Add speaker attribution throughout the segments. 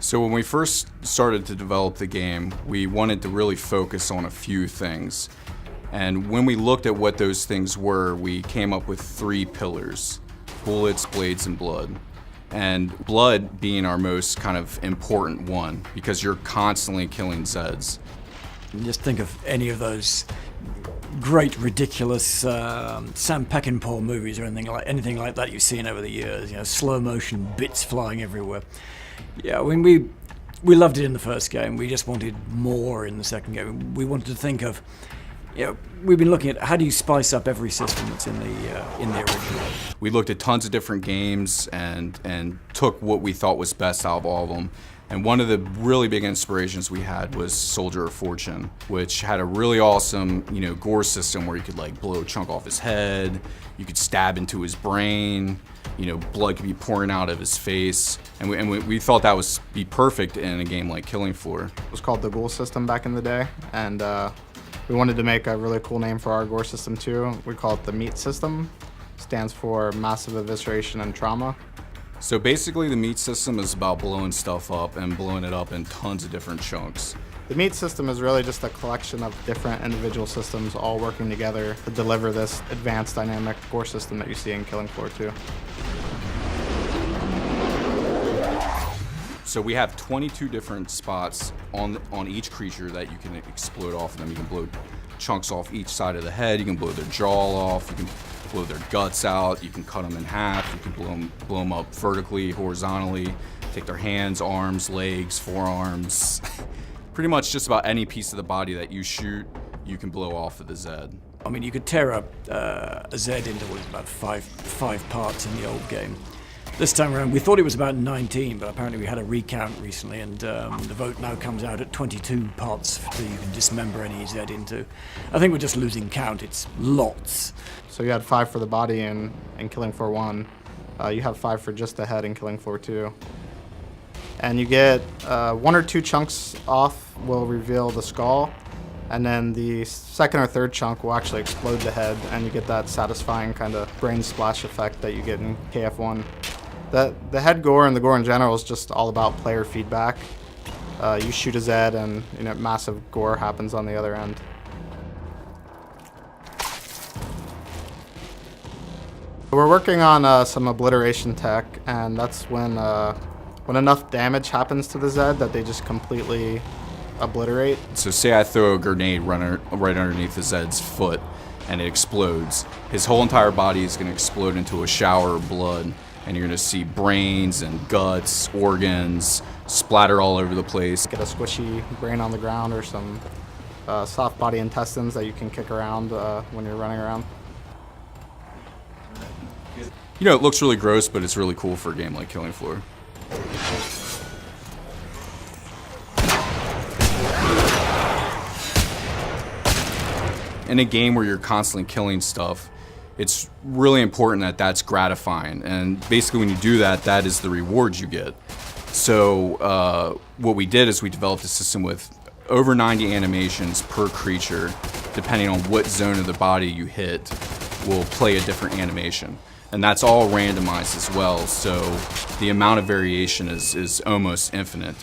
Speaker 1: So when we first started to develop the game, we wanted to really focus on a few things. And when we looked at what those things were, we came up with 3 pillars: bullets, blades, and blood. And blood being our most kind of important one, because you're constantly killing Zeds.
Speaker 2: Just think of any of those great, ridiculous Sam Peckinpah movies or anything like that you've seen over the years. You know, slow motion bits flying everywhere. Yeah, when we loved it in the first game. We just wanted more in the second game. We wanted to think of, you know, we've been looking at how do you spice up every system that's in the original.
Speaker 1: We looked at tons of different games and took what we thought was best out of all of them. And one of the really big inspirations we had was Soldier of Fortune, which had a really awesome, gore system where you could like blow a chunk off his head, you could stab into his brain, blood could be pouring out of his face, and we thought that would be perfect in a game like Killing Floor.
Speaker 3: It was called the Ghoul system back in the day, and we wanted to make a really cool name for our gore system too. We call it the Meat system. Stands for Massive Evisceration and Trauma.
Speaker 1: So basically the Meat system is about blowing stuff up and blowing it up in tons of different chunks.
Speaker 3: The Meat system is really just a collection of different individual systems all working together to deliver this advanced dynamic gore system that you see in Killing Floor 2.
Speaker 1: So we have 22 different spots on each creature that you can explode off of them. You can blow chunks off each side of the head, you can blow their jaw off, you can blow their guts out, you can cut them in half, you can blow them up vertically, horizontally, take their hands, arms, legs, forearms. Pretty much just about any piece of the body that you shoot, you can blow off of the Zed.
Speaker 2: I mean, you could tear up a Zed into about five parts in the old game. This time around, we thought it was about 19, but apparently we had a recount recently, and the vote now comes out at 22 parts that you can dismember any Zed into. I think we're just losing count. It's lots.
Speaker 3: So you had 5 for the body in Killing Floor 1. You have 5 for just the head in Killing Floor 2. And you get 1 or 2 chunks off will reveal the skull, and then the second or third chunk will actually explode the head, and you get that satisfying kind of brain splash effect that you get in KF1. The head gore and the gore in general is just all about player feedback. You shoot a Zed and massive gore happens on the other end. We're working on some obliteration tech, and that's when enough damage happens to the Zed that they just completely obliterate.
Speaker 1: So say I throw a grenade right underneath the Zed's foot and it explodes. His whole entire body is going to explode into a shower of blood, and you're going to see brains and guts, organs splatter all over the place.
Speaker 3: Get a squishy brain on the ground or some soft body intestines that you can kick around when you're running around.
Speaker 1: It looks really gross, but it's really cool for a game like Killing Floor. In a game where you're constantly killing stuff, it's really important that that's gratifying. And basically when you do that, that is the rewards you get. So what we did is we developed a system with over 90 animations per creature. Depending on what zone of the body you hit, will play a different animation. And that's all randomized as well, so the amount of variation is almost infinite.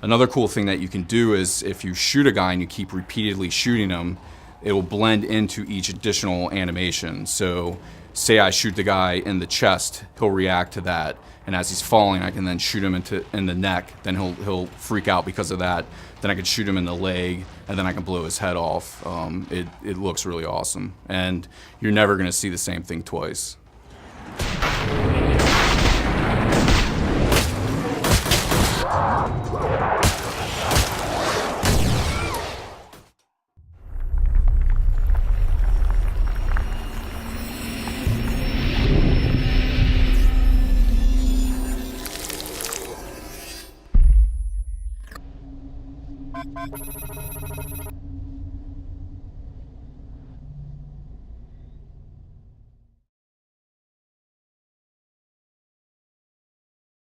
Speaker 1: Another cool thing that you can do is if you shoot a guy and you keep repeatedly shooting him, it will blend into each additional animation. So say I shoot the guy in the chest, he'll react to that, and as he's falling I can then shoot him in the neck, then he'll freak out because of that. Then I can shoot him in the leg, and then I can blow his head off. It looks really awesome, and you're never going to see the same thing twice.